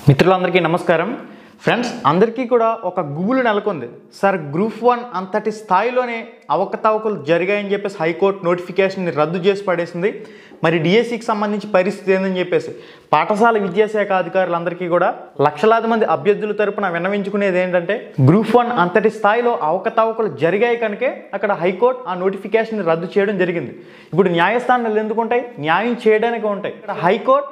మిత్రులందరికీ నమస్కారం ఫ్రెండ్స్ అందరికీ కూడా ఒక గుబులు నెలకొంది సార్ గ్రూప్ 1 అంతటి స్థాయిలోనే అవకతవకలు జరిగాయని చెప్పేసి హైకోర్టు నోటిఫికేషన్ని రద్దు చేసి పడేసింది మరి డిఎస్సికి సంబంధించి పరిస్థితి ఏందని చెప్పేసి పాఠశాల విద్యాశాఖ అధికారులందరికీ కూడా లక్షలాది మంది అభ్యర్థుల తరపున విన్నవించుకునేది ఏంటంటే గ్రూప్ 1 అంతటి స్థాయిలో అవకతవకలు జరిగాయి కనుకే అక్కడ హైకోర్టు ఆ నోటిఫికేషన్ని రద్దు చేయడం జరిగింది ఇప్పుడు న్యాయస్థానాలు ఎందుకు ఉంటాయి న్యాయం చేయడానికి ఉంటాయి ఇక్కడ హైకోర్టు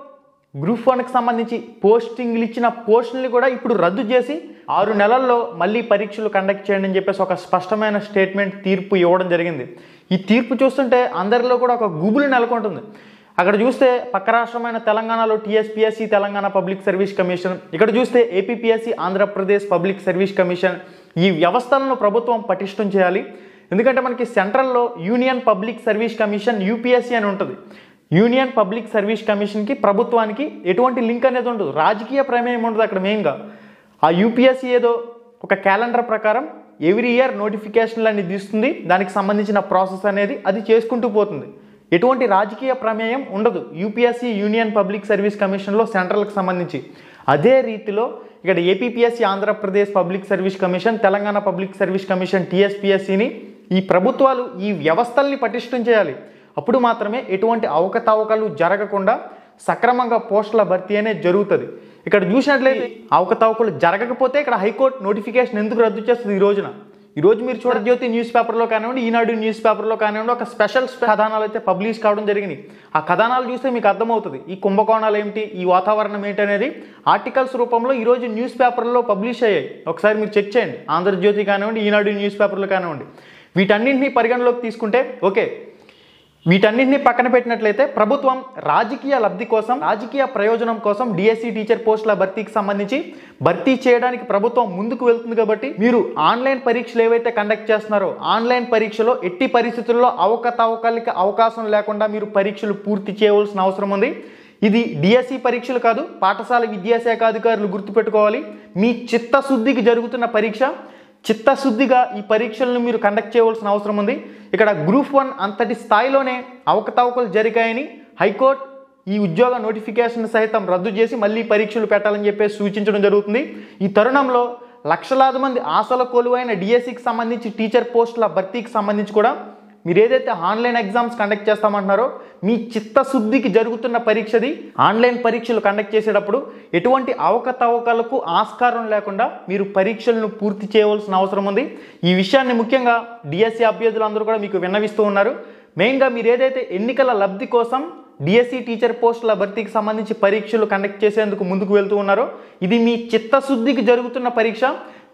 గ్రూప్ 1కి సంబంధించి పోస్టింగ్లు ఇచ్చిన పోస్టుల్ని కూడా ఇప్పుడు రద్దు చేసి 6 నెలల్లో మళ్ళీ పరీక్షలు కండక్ట్ చేయండి అని చెప్పేసి ఒక స్పష్టమైన స్టేట్మెంట్ తీర్పు ఇవ్వడం జరిగింది ఈ తీర్పు చూస్తుంటే అందరిలో కూడా ఒక గుబులు నెలకొంటుంది అక్కడ చూస్తే పక్క రాష్ట్రమైన తెలంగాణలో TSPSC Telangana public service commission ఇక్కడ చూస్తే APPSC Andhra Pradesh public service commission ఈ వ్యవస్థలను ప్రభుత్వం పటిష్టం చేయాలి ఎందుకంటే మనకి సెంట్రల్లో union public service commission UPSC అని ఉంటుంది యూనియన్ పబ్లిక్ సర్వీస్ కమిషన్కి ప్రభుత్వానికి ఎటువంటి లింక్ అనేది ఉండదు రాజకీయ ప్రమేయం ఉండదు అక్కడ మెయిన్గా ఆ యూపీఎస్సీ ఏదో ఒక క్యాలెండర్ ప్రకారం ఎవ్రీ ఇయర్ నోటిఫికేషన్లు అనేది తీస్తుంది దానికి సంబంధించిన ప్రాసెస్ అనేది అది చేసుకుంటూ పోతుంది ఎటువంటి రాజకీయ ప్రమేయం ఉండదు యూపీఎస్సీ యూనియన్ పబ్లిక్ సర్వీస్ కమిషన్లో సెంట్రల్కి సంబంధించి అదే రీతిలో ఇక్కడ APPSC Andhra Pradesh public service commission Telangana public service commission టీఎస్పీఎస్సీని ఈ ప్రభుత్వాలు ఈ వ్యవస్థల్ని పటిష్టం చేయాలి అప్పుడు మాత్రమే ఎటువంటి అవకతవకలు జరగకుండా సక్రమంగా పోస్టుల భర్తీ అనేది జరుగుతుంది ఇక్కడ చూసినట్లయితే అవకతవకలు జరగకపోతే ఇక్కడ హైకోర్టు నోటిఫికేషన్ ఎందుకు రద్దు చేస్తుంది ఈరోజు మీరు చూడజ్యోతి న్యూస్ పేపర్లో కానివ్వండి ఈనాడు న్యూస్ పేపర్లో కానివ్వండి ఒక స్పెషల్ కథనాలు అయితే పబ్లిష్ కావడం జరిగినాయి ఆ కథనాలు చూస్తే మీకు అర్థమవుతుంది ఈ కుంభకోణాలు ఏమిటి ఈ వాతావరణం ఏంటి అనేది ఆర్టికల్స్ రూపంలో ఈరోజు న్యూస్ పేపర్లో పబ్లిష్ అయ్యాయి ఒకసారి మీరు చెక్ చేయండి ఆంధ్రజ్యోతి కానివ్వండి ఈనాడు న్యూస్ పేపర్లో కానివ్వండి వీటన్నింటినీ పరిగణలోకి తీసుకుంటే ఓకే వీటన్నింటినీ పక్కన పెట్టినట్లయితే ప్రభుత్వం రాజకీయ లబ్ధి కోసం రాజకీయ ప్రయోజనం కోసం డిఎస్సి టీచర్ పోస్టుల భర్తీకి సంబంధించి భర్తీ చేయడానికి ప్రభుత్వం ముందుకు వెళ్తుంది కాబట్టి మీరు ఆన్లైన్ పరీక్షలు ఏవైతే కండక్ట్ చేస్తున్నారో ఆన్లైన్ పరీక్షలో ఎట్టి పరిస్థితుల్లో అవకతవకలకి అవకాశం లేకుండా మీరు పరీక్షలు పూర్తి చేయవలసిన అవసరం ఉంది ఇది డిఎస్సి పరీక్షలు కాదు పాఠశాల విద్యాశాఖ అధికారులు గుర్తుపెట్టుకోవాలి మీ చిత్తశుద్ధికి జరుగుతున్న పరీక్ష చిత్తశుద్ధిగా ఈ పరీక్షలను మీరు కండక్ట్ చేయవలసిన అవసరం ఉంది ఇక్కడ గ్రూప్ 1 అంతటి స్థాయిలోనే అవకతవకలు జరిగాయని హైకోర్టు ఈ ఉద్యోగ నోటిఫికేషన్ సైతం రద్దు చేసి మళ్ళీ పరీక్షలు పెట్టాలని చెప్పేసి సూచించడం జరుగుతుంది ఈ తరుణంలో లక్షలాది మంది ఆశల కొలువైన డిఎస్సికి సంబంధించి టీచర్ పోస్టుల భర్తీకి సంబంధించి కూడా మీరు ఏదైతే ఆన్లైన్ ఎగ్జామ్స్ కండక్ట్ చేస్తామంటున్నారో మీ చిత్తశుద్ధికి జరుగుతున్న పరీక్షది ఆన్లైన్ పరీక్షలు కండక్ట్ చేసేటప్పుడు ఎటువంటి అవకతవకలకు ఆస్కారం లేకుండా మీరు పరీక్షలను పూర్తి చేయవలసిన అవసరం ఉంది ఈ విషయాన్ని ముఖ్యంగా డిఎస్సి అభ్యర్థులందరూ కూడా మీకు విన్నవిస్తూ ఉన్నారు మెయిన్గా మీరు ఏదైతే ఎన్నికల లబ్ధి కోసం డిఎస్సి టీచర్ పోస్టుల భర్తీకి సంబంధించి పరీక్షలు కండక్ట్ చేసేందుకు ముందుకు వెళ్తూ ఉన్నారో ఇది మీ చిత్తశుద్ధికి జరుగుతున్న పరీక్ష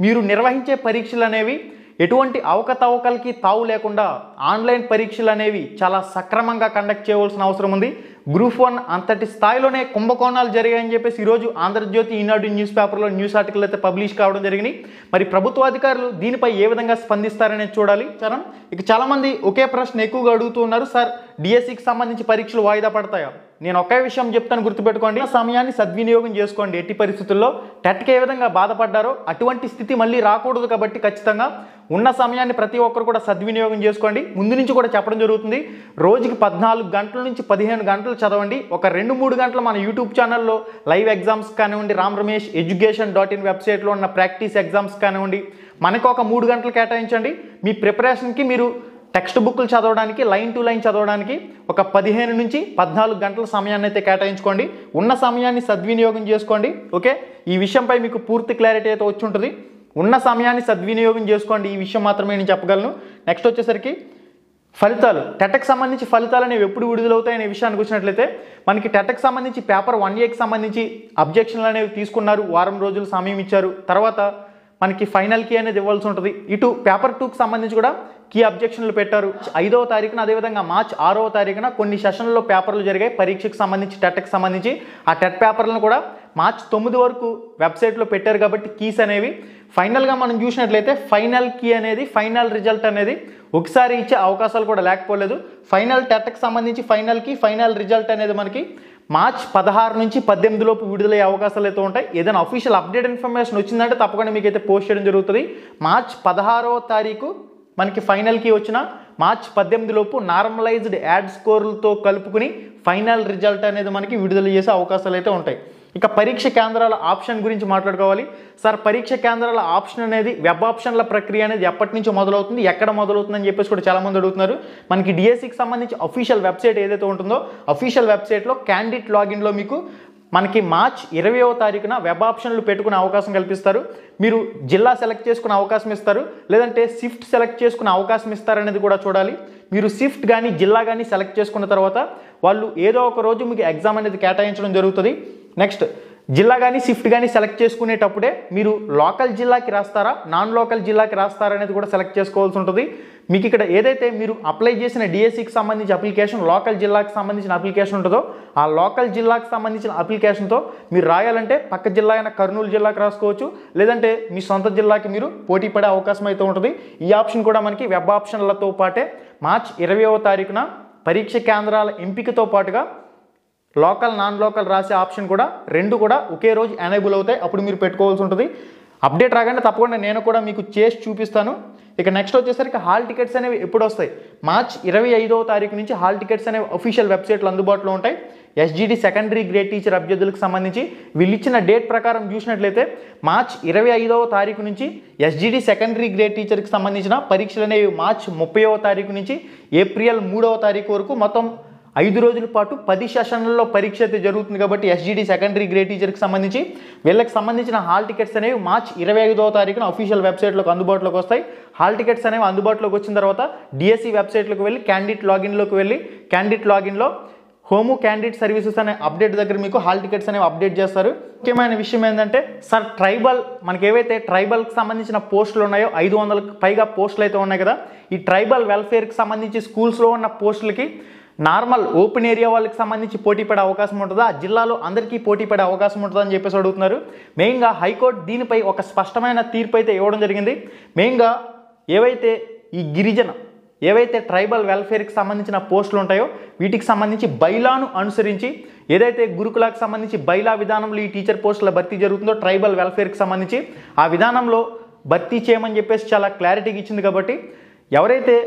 మీరు నిర్వహించే పరీక్షలు అనేవి ఎటువంటి అవకతవకలకి తావు లేకుండా ఆన్లైన్ పరీక్షలు అనేవి చాలా సక్రమంగా కండక్ట్ చేయవలసిన అవసరం ఉంది గ్రూప్ 1 అంతటి స్థాయిలోనే కుంభకోణాలు జరిగాయని చెప్పేసి ఈరోజు ఆంధ్రజ్యోతి ఈనాడు న్యూస్ పేపర్లో న్యూస్ ఆర్టికల్ అయితే పబ్లిష్ కావడం జరిగినాయి మరి ప్రభుత్వ అధికారులు దీనిపై ఏ విధంగా స్పందిస్తారనేది చూడాలి ఇక చాలామంది ఒకే ప్రశ్న ఎక్కువగా అడుగుతూ ఉన్నారు సార్ డిఎస్సికి సంబంధించి పరీక్షలు వాయిదా పడతాయా నేను ఒకే విషయం చెప్తాను గుర్తుపెట్టుకోండి సమయాన్ని సద్వినియోగం చేసుకోండి ఎట్టి పరిస్థితుల్లో టెట్కి ఏ విధంగా బాధపడ్డారో అటువంటి స్థితి మళ్ళీ రాకూడదు కాబట్టి ఖచ్చితంగా ఉన్న సమయాన్ని ప్రతి ఒక్కరు కూడా సద్వినియోగం చేసుకోండి ముందు నుంచి కూడా చెప్పడం జరుగుతుంది రోజుకి 14 గంటల నుంచి 15 గంటలు చదవండి ఒక 2-3 గంటలు మన యూట్యూబ్ ఛానల్లో లైవ్ ఎగ్జామ్స్ కానివ్వండి రామ్ రమేష్ education.in వెబ్సైట్లో ఉన్న ప్రాక్టీస్ ఎగ్జామ్స్ కానివ్వండి మనకు ఒక 3 గంటలు కేటాయించండి మీ ప్రిపరేషన్కి మీరు టెక్స్ట్ బుక్లు చదవడానికి లైన్ టు లైన్ చదవడానికి ఒక 15 నుంచి 14 గంటల సమయాన్ని అయితే కేటాయించుకోండి ఉన్న సమయాన్ని సద్వినియోగం చేసుకోండి ఓకే ఈ విషయంపై మీకు పూర్తి క్లారిటీ అయితే వచ్చి ఉంటుంది ఉన్న సమయాన్ని సద్వినియోగం చేసుకోండి ఈ విషయం మాత్రమే నేను చెప్పగలను నెక్స్ట్ వచ్చేసరికి ఫలితాలు టెట్కి సంబంధించి ఫలితాలు అనేవి ఎప్పుడు విడుదలవుతాయనే విషయానికి వచ్చినట్లయితే మనకి టెట్కి సంబంధించి పేపర్ 1Aకి సంబంధించి అబ్జెక్షన్లు అనేవి తీసుకున్నారు వారం రోజులు సమయం ఇచ్చారు తర్వాత మనకి ఫైనల్ కీ అనేది ఇవ్వాల్సి ఉంటుంది ఇటు పేపర్ 2కి సంబంధించి కూడా కీ అబ్జెక్షన్లు పెట్టారు 5వ తారీఖున అదేవిధంగా మార్చి 6వ తారీఖున కొన్ని సెషన్లలో పేపర్లు జరిగాయి పరీక్షకు సంబంధించి టెట్కి సంబంధించి ఆ టెట్ పేపర్లను కూడా మార్చి 9 వరకు వెబ్సైట్లో పెట్టారు కాబట్టి కీస్ అనేవి ఫైనల్గా మనం చూసినట్లయితే ఫైనల్ కీ అనేది ఫైనల్ రిజల్ట్ అనేది ఒకసారి ఇచ్చే అవకాశాలు కూడా లేకపోలేదు ఫైనల్ టెట్కి సంబంధించి ఫైనల్ కీ ఫైనల్ రిజల్ట్ అనేది మనకి మార్చి 16 నుంచి 18 లోపు విడుదలయ్యే అవకాశాలు అయితే ఉంటాయి ఏదైనా అఫీషియల్ అప్డేట్ ఇన్ఫర్మేషన్ వచ్చిందంటే తప్పకుండా మీకు అయితే పోస్ట్ చేయడం జరుగుతుంది మార్చి 16వ తారీఖు మనకి ఫైనల్ కీ వచ్చిన మార్చి 18 లోపు నార్మలైజ్డ్ యాడ్ స్కోర్లతో కలుపుకుని ఫైనల్ రిజల్ట్ అనేది మనకి విడుదల చేసే అవకాశాలు అయితే ఉంటాయి ఇక పరీక్ష కేంద్రాల ఆప్షన్ గురించి మాట్లాడుకోవాలి. సార్ పరీక్ష కేంద్రాల ఆప్షన్ అనేది వెబ్ ఆప్షన్ల ప్రక్రియ అనేది ఎప్పటి నుంచి మొదలవుతుంది, ఎక్కడ మొదలవుతుందని చెప్పేసి కూడా చాలామంది అడుగుతున్నారు. మనకి డిఎస్సికి సంబంధించి అఫీషియల్ వెబ్సైట్ ఏదైతే ఉంటుందో అఫీషియల్ వెబ్సైట్లో క్యాండిడేట్ లాగిన్లో మీకు మనకి మార్చ్ 20వ తారీఖున వెబ్ ఆప్షన్లు పెట్టుకునే అవకాశం కల్పిస్తారు. మీరు జిల్లా సెలెక్ట్ చేసుకునే అవకాశం ఇస్తారు, లేదంటే షిఫ్ట్ సెలెక్ట్ చేసుకునే అవకాశం ఇస్తారనేది కూడా చూడాలి. మీరు షిఫ్ట్ కానీ జిల్లా కానీ సెలెక్ట్ చేసుకున్న తర్వాత వాళ్ళు ఏదో ఒక రోజు మీకు ఎగ్జామ్ అనేది కేటాయించడం జరుగుతుంది. నెక్స్ట్ జిల్లా కానీ షిఫ్ట్ కానీ సెలెక్ట్ చేసుకునేటప్పుడే మీరు లోకల్ జిల్లాకి రాస్తారా నాన్ లోకల్ జిల్లాకి రాస్తారా అనేది కూడా సెలెక్ట్ చేసుకోవాల్సి ఉంటుంది. మీకు ఇక్కడ ఏదైతే మీరు అప్లై చేసిన డిఎస్సికి సంబంధించి అప్లికేషన్ లోకల్ జిల్లాకి సంబంధించిన అప్లికేషన్ ఉంటుందో ఆ లోకల్ జిల్లాకి సంబంధించిన అప్లికేషన్తో మీరు రాయాలంటే పక్క జిల్లా అయిన కర్నూలు జిల్లాకి రాసుకోవచ్చు, లేదంటే మీ సొంత జిల్లాకి మీరు పోటీ పడే అవకాశం అయితే ఉంటుంది. ఈ ఆప్షన్ కూడా మనకి వెబ్ ఆప్షన్లతో పాటే మార్చ్ 20వ తారీఖున పరీక్ష కేంద్రాల ఎంపికతో పాటుగా లోకల్ నాన్ లోకల్ రాసే ఆప్షన్ కూడా రెండు కూడా ఒకే రోజు ఎనేబుల్ అవుతాయి. అప్పుడు మీరు పెట్టుకోవాల్సి ఉంటుంది. అప్డేట్ రాగానే తప్పకుండా నేను కూడా మీకు చేసి చూపిస్తాను. ఇక నెక్స్ట్ వచ్చేసరికి హాల్ టికెట్స్ అనేవి ఎప్పుడు వస్తాయి, మార్చ్ 25వ తారీఖు నుంచి హాల్ టికెట్స్ అనేవి అఫీషియల్ వెబ్సైట్లో అందుబాటులో ఉంటాయి. ఎస్జిడి సెకండరీ గ్రేడ్ టీచర్ అభ్యర్థులకు సంబంధించి వీళ్ళు ఇచ్చిన డేట్ ప్రకారం చూసినట్లయితే మార్చ్ 25వ తారీఖు నుంచి ఎస్జిడి సెకండరీ గ్రేడ్ టీచర్కి సంబంధించిన పరీక్షలు అనేవి మార్చ్ 30వ తారీఖు నుంచి ఏప్రిల్ 3వ తారీఖు వరకు మొత్తం 5 రోజుల పాటు 10 సెషన్లలో పరీక్ష అయితే జరుగుతుంది. కాబట్టి ఎస్జిడి సెకండరీ గ్రేడ్ టీచర్కి సంబంధించి వీళ్ళకి సంబంధించిన హాల్ టికెట్స్ అనేవి మార్చ్ 25వ తారీఖున అఫీషియల్ వెబ్సైట్లోకి అందుబాటులోకి వస్తాయి. హాల్ టికెట్స్ అనేవి అందుబాటులోకి వచ్చిన తర్వాత డిఎస్సి వెబ్సైట్లోకి వెళ్ళి క్యాండిడేట్ లాగిన్లోకి వెళ్ళి క్యాండిడేట్ లాగిన్లో హోము క్యాండిడేట్ సర్వీసెస్ అనే అప్డేట్ దగ్గర మీకు హాల్ టికెట్స్ అనేవి అప్డేట్ చేస్తారు. ముఖ్యమైన విషయం ఏంటంటే సార్ ట్రైబల్ మనకి ఏవైతే ట్రైబల్కి సంబంధించిన పోస్టులు ఉన్నాయో 500కు పైగా పోస్టులు అయితే ఉన్నాయి కదా, ఈ ట్రైబల్ వెల్ఫేర్కి సంబంధించి స్కూల్స్లో ఉన్న పోస్టులకి నార్మల్ ఓపెన్ ఏరియా వాళ్ళకి సంబంధించి పోటీ పడే అవకాశం ఉంటుందా, జిల్లాలో అందరికీ పోటీ పడే అవకాశం ఉంటుందా అని చెప్పేసి అడుగుతున్నారు. మెయిన్గా హైకోర్టు దీనిపై ఒక స్పష్టమైన తీర్పు అయితే ఇవ్వడం జరిగింది. మెయిన్గా ఏవైతే ఈ ఏవైతే ట్రైబల్ వెల్ఫేర్కి సంబంధించిన పోస్టులు ఉంటాయో వీటికి సంబంధించి బైలాను అనుసరించి ఏదైతే గురుకులకు సంబంధించి బైలా విధానంలో ఈ టీచర్ పోస్టుల భర్తీ జరుగుతుందో ట్రైబల్ వెల్ఫేర్కి సంబంధించి ఆ విధానంలో భర్తీ చేయమని చెప్పేసి చాలా క్లారిటీగా ఇచ్చింది. కాబట్టి ఎవరైతే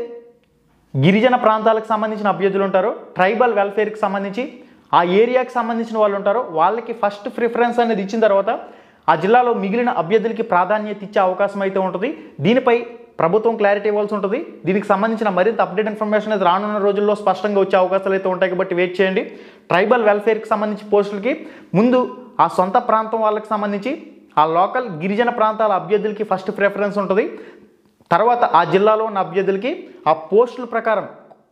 గిరిజన ప్రాంతాలకు సంబంధించిన అభ్యర్థులు ఉంటారో ట్రైబల్ వెల్ఫేర్కి సంబంధించి ఆ ఏరియాకి సంబంధించిన వాళ్ళు ఉంటారో వాళ్ళకి ఫస్ట్ ప్రిఫరెన్స్ అనేది ఇచ్చిన తర్వాత ఆ జిల్లాలో మిగిలిన అభ్యర్థులకి ప్రాధాన్యత ఇచ్చే అవకాశం అయితే ఉంటుంది. దీనిపై ప్రభుత్వం క్లారిటీ ఇవ్వాల్సి ఉంటుంది. దీనికి సంబంధించిన మరింత అప్డేట్ ఇన్ఫర్మేషన్ అనేది రానున్న రోజుల్లో స్పష్టంగా వచ్చే అవకాశాలు అయితే ఉంటాయి. కాబట్టి వెయిట్ చేయండి. ట్రైబల్ వెల్ఫేర్కి సంబంధించి పోస్టులకి ముందు ఆ సొంత ప్రాంతం వాళ్ళకి సంబంధించి ఆ లోకల్ గిరిజన ప్రాంతాల అభ్యర్థులకి ఫస్ట్ ప్రిఫరెన్స్ ఉంటుంది. తర్వాత ఆ జిల్లాలో ఉన్న అభ్యర్థులకి ఆ పోస్టుల ప్రకారం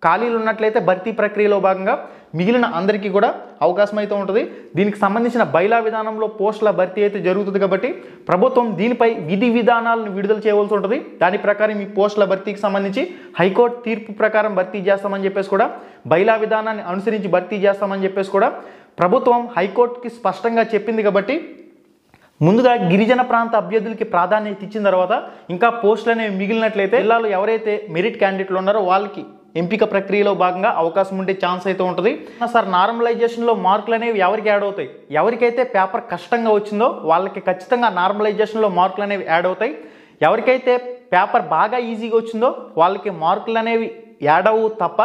ఖాళీలు ఉన్నట్లయితే భర్తీ ప్రక్రియలో భాగంగా మిగిలిన అందరికీ కూడా అవకాశం అయితే ఉంటుంది. దీనికి సంబంధించిన బైలా విధానంలో పోస్టుల భర్తీ అయితే జరుగుతుంది. కాబట్టి ప్రభుత్వం దీనిపై విధి విధానాలను విడుదల చేయవలసి ఉంటుంది. దాని ప్రకారం ఈ పోస్టుల భర్తీకి సంబంధించి హైకోర్టు తీర్పు ప్రకారం భర్తీ చేస్తామని చెప్పేసి కూడా బైలా విధానాన్ని అనుసరించి భర్తీ చేస్తామని చెప్పేసి కూడా ప్రభుత్వం హైకోర్టుకి స్పష్టంగా చెప్పింది. కాబట్టి ముందుగా గిరిజన ప్రాంత అభ్యర్థులకి ప్రాధాన్యత ఇచ్చిన తర్వాత ఇంకా పోస్టులు అనేవి మిగిలినట్లయితే జిల్లాలో ఎవరైతే మెరిట్ క్యాండిడేట్లు ఉన్నారో వాళ్ళకి ఎంపిక ప్రక్రియలో భాగంగా అవకాశం ఉండే ఛాన్స్ అయితే ఉంటుంది. సార్ నార్మలైజేషన్లో మార్కులు అనేవి ఎవరికి యాడ్ అవుతాయి, ఎవరికైతే పేపర్ కష్టంగా వచ్చిందో వాళ్ళకి ఖచ్చితంగా నార్మలైజేషన్లో మార్కులు అనేవి యాడ్ అవుతాయి. ఎవరికైతే పేపర్ బాగా ఈజీగా వచ్చిందో వాళ్ళకి మార్కులు అనేవి యాడ్ అవ్వు తప్ప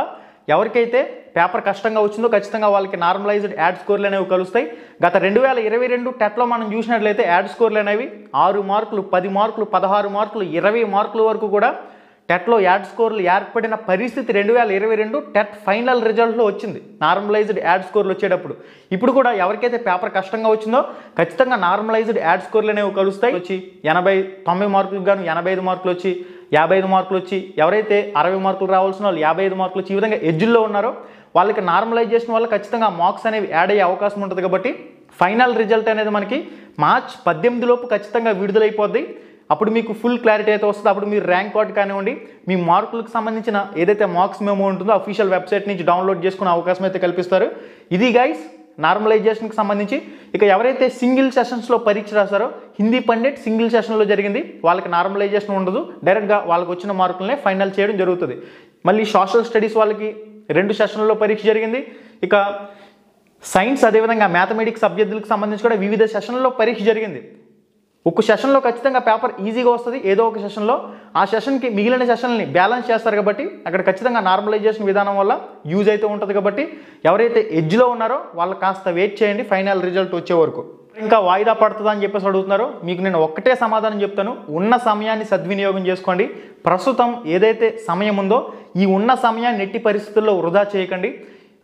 ఎవరికైతే పేపర్ కష్టంగా వచ్చిందో ఖచ్చితంగా వాళ్ళకి నార్మలైజ్డ్ యాడ్ స్కోర్లు అనేవి కలుస్తాయి. గత 2022 టెట్లో మనం చూసినట్లయితే యాడ్ స్కోర్లు అనేవి 6 మార్కులు 10 మార్కులు 16 మార్కులు 20 మార్కుల వరకు కూడా టెట్లో యాడ్ స్కోర్లు ఏర్పడిన పరిస్థితి 2022 టెట్ ఫైనల్ రిజల్ట్లో వచ్చింది. నార్మలైజ్డ్ యాడ్ స్కోర్లు వచ్చేటప్పుడు ఇప్పుడు కూడా ఎవరికైతే పేపర్ కష్టంగా వచ్చిందో ఖచ్చితంగా నార్మలైజ్డ్ యాడ్ స్కోర్లు అనేవి కలుస్తాయి. వచ్చి 90 మార్కులకు గాను 85 మార్కులు వచ్చి 55 మార్కులు వచ్చి ఎవరైతే 60 మార్కులు రావాల్సిన వాళ్ళు 55 మార్కులు వచ్చి ఈ విధంగా ఎడ్జ్లో ఉన్నారో వాళ్ళకి నార్మలైజేషన్ వల్ల ఖచ్చితంగా మార్క్స్ అనేవి యాడ్ అయ్యే అవకాశం ఉంటుంది. కాబట్టి ఫైనల్ రిజల్ట్ అనేది మనకి మార్చ్ 18 లోపు ఖచ్చితంగా విడుదలైపోద్ది. అప్పుడు మీకు ఫుల్ క్లారిటీ అయితే వస్తుంది. అప్పుడు మీరు ర్యాంక్ కార్డ్ కానివ్వండి మీ మార్కులకు సంబంధించిన ఏదైతే మార్క్స్ మెమో ఉంటుందో అఫీషియల్ వెబ్సైట్ నుంచి డౌన్లోడ్ చేసుకునే అవకాశం అయితే కల్పిస్తారు. ఇది గైస్ నార్మలైజేషన్కి సంబంధించి. ఇక ఎవరైతే సింగిల్ సెషన్స్లో పరీక్ష రాశారో హిందీ పండిట్ సింగిల్ సెషన్లో జరిగింది వాళ్ళకి నార్మలైజేషన్ ఉండదు, డైరెక్ట్గా వాళ్ళకి వచ్చిన మార్కులనే ఫైనల్ చేయడం జరుగుతుంది. మళ్ళీ సోషల్ స్టడీస్ వాళ్ళకి 2 సెషన్లలో పరీక్ష జరిగింది. ఇక సైన్స్ అదేవిధంగా మ్యాథమెటిక్స్ అభ్యర్థులకు సంబంధించి కూడా వివిధ సెషన్లలో పరీక్ష జరిగింది. ఒక సెషన్లో ఖచ్చితంగా పేపర్ ఈజీగా వస్తుంది ఏదో ఒక సెషన్లో. ఆ సెషన్కి మిగిలిన సెషన్లని బ్యాలెన్స్ చేస్తారు కాబట్టి అక్కడ ఖచ్చితంగా నార్మలైజేషన్ విధానం వల్ల యూజ్ అయితే ఉంటుంది. కాబట్టి ఎవరైతే ఎడ్జ్లో ఉన్నారో వాళ్ళు కాస్త వెయిట్ చేయండి ఫైనల్ రిజల్ట్ వచ్చే వరకు. ఇంకా వాయిదా పడుతుందా అని చెప్పేసి అడుగుతున్నారో, మీకు నేను ఒక్కటే సమాధానం చెప్తాను, ఉన్న సమయాన్ని సద్వినియోగం చేసుకోండి. ప్రస్తుతం ఏదైతే సమయం ఉందో ఈ ఉన్న సమయాన్ని ఎట్టి పరిస్థితుల్లో వృధా చేయకండి.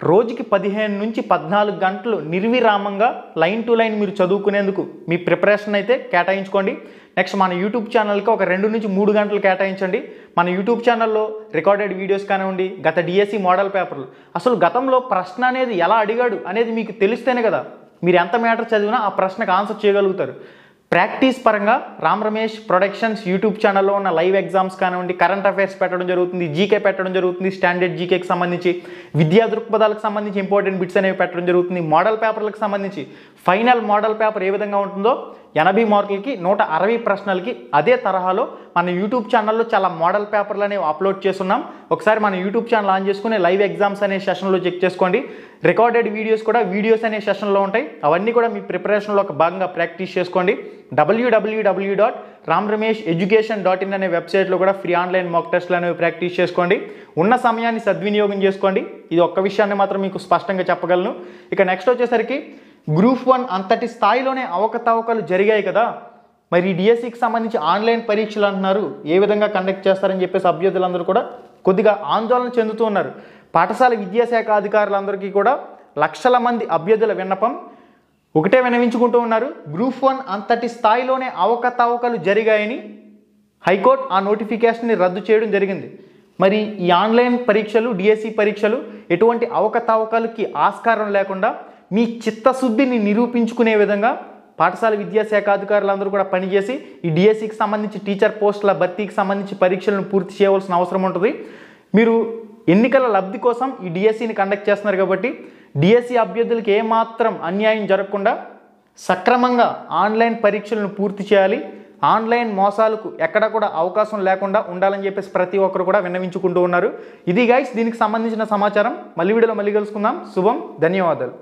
రోజుకి 15 నుంచి 14 గంటలు నిర్విరామంగా లైన్ టు లైన్ మీరు చదువుకునేందుకు మీ ప్రిపరేషన్ అయితే కేటాయించుకోండి. నెక్స్ట్ మన యూట్యూబ్ ఛానల్కి ఒక 2 నుంచి 3 గంటలు కేటాయించండి. మన యూట్యూబ్ ఛానల్లో రికార్డెడ్ వీడియోస్ కానివ్వండి, గత డిఎస్సి మోడల్ పేపర్లు, అసలు గతంలో ప్రశ్న అనేది ఎలా అడిగాడు అనేది మీకు తెలిస్తేనే కదా మీరు ఎంత మ్యాటర్ చదివినా ఆ ప్రశ్నకు ఆన్సర్ చేయగలుగుతారు. ప్రాక్టీస్ పరంగా రామ్ రమేష్ ప్రొడక్షన్స్ యూట్యూబ్ ఛానల్లో ఉన్న లైవ్ ఎగ్జామ్స్ కానివ్వండి, కరెంట్ అఫైర్స్ పెట్టడం జరుగుతుంది, జీకే పెట్టడం జరుగుతుంది, స్టాండర్డ్ జీకేకి సంబంధించి విద్యా దృక్పథాలకు సంబంధించి ఇంపార్టెంట్ బిట్స్ అనేవి పెట్టడం జరుగుతుంది. మోడల్ పేపర్లకు సంబంధించి ఫైనల్ మోడల్ పేపర్ ఏ విధంగా ఉంటుందో 80 మార్కులకి 160 ప్రశ్నలకి అదే తరహాలో మన యూట్యూబ్ ఛానల్లో చాలా మోడల్ పేపర్లు అనేవి అప్లోడ్ చేస్తున్నాం. ఒకసారి మన యూట్యూబ్ ఛానల్ ఆన్ చేసుకుని లైవ్ ఎగ్జామ్స్ అనే సెషన్లో చెక్ చేసుకోండి. రికార్డెడ్ వీడియోస్ కూడా వీడియోస్ అనే సెషన్లో ఉంటాయి. అవన్నీ కూడా మీ ప్రిపరేషన్లో ఒక భాగంగా ప్రాక్టీస్ చేసుకోండి. www.ramramesheducation.in అనే వెబ్సైట్లో కూడా ఫ్రీ ఆన్లైన్ మాక్ టెస్ట్లు అనేవి ప్రాక్టీస్ చేసుకోండి. ఉన్న సమయాన్ని సద్వినియోగం చేసుకోండి. ఇది ఒక్క విషయాన్ని మాత్రం మీకు స్పష్టంగా చెప్పగలను. ఇక నెక్స్ట్ వచ్చేసరికి గ్రూప్ 1 అంతటి స్థాయిలోనే అవకతవకలు జరిగాయి కదా, మరి డిఎస్సికి సంబంధించి ఆన్లైన్ పరీక్షలు అంటున్నారు, ఏ విధంగా కండక్ట్ చేస్తారని చెప్పేసి అభ్యర్థులందరూ కూడా కొద్దిగా ఆందోళన చెందుతూ ఉన్నారు. పాఠశాల విద్యాశాఖ అధికారులందరికీ కూడా లక్షల మంది అభ్యర్థుల విన్నపం ఒకటే వినవించుకుంటూ ఉన్నారు. గ్రూప్ 1 అంతటి స్థాయిలోనే అవకతవకలు జరిగాయని హైకోర్టు ఆ నోటిఫికేషన్ని రద్దు చేయడం జరిగింది. మరి ఈ ఆన్లైన్ పరీక్షలు డిఎస్సి పరీక్షలు ఎటువంటి అవకతవకలకి ఆస్కారం లేకుండా మీ చిత్తశుద్ధిని నిరూపించుకునే విధంగా పాఠశాల విద్యాశాఖ అధికారులందరూ కూడా పనిచేసి ఈ డిఎస్సికి సంబంధించి టీచర్ పోస్టుల భర్తీకి సంబంధించి పరీక్షలను పూర్తి చేయవలసిన అవసరం ఉంటుంది. మీరు ఎన్నికల లబ్ధి కోసం ఈ డిఎస్సిని కండక్ట్ చేస్తున్నారు కాబట్టి డిఎస్సి అభ్యర్థులకు ఏమాత్రం అన్యాయం జరగకుండా సక్రమంగా ఆన్లైన్ పరీక్షలను పూర్తి చేయాలి. ఆన్లైన్ మోసాలకు ఎక్కడ కూడా అవకాశం లేకుండా ఉండాలని చెప్పేసి ప్రతి ఒక్కరు కూడా విన్నవించుకుంటూ ఉన్నారు. ఇది గైస్ దీనికి సంబంధించిన సమాచారం. మళ్ళీ వీడియోలో మళ్ళీ కలుసుకుందాం. శుభం, ధన్యవాదాలు.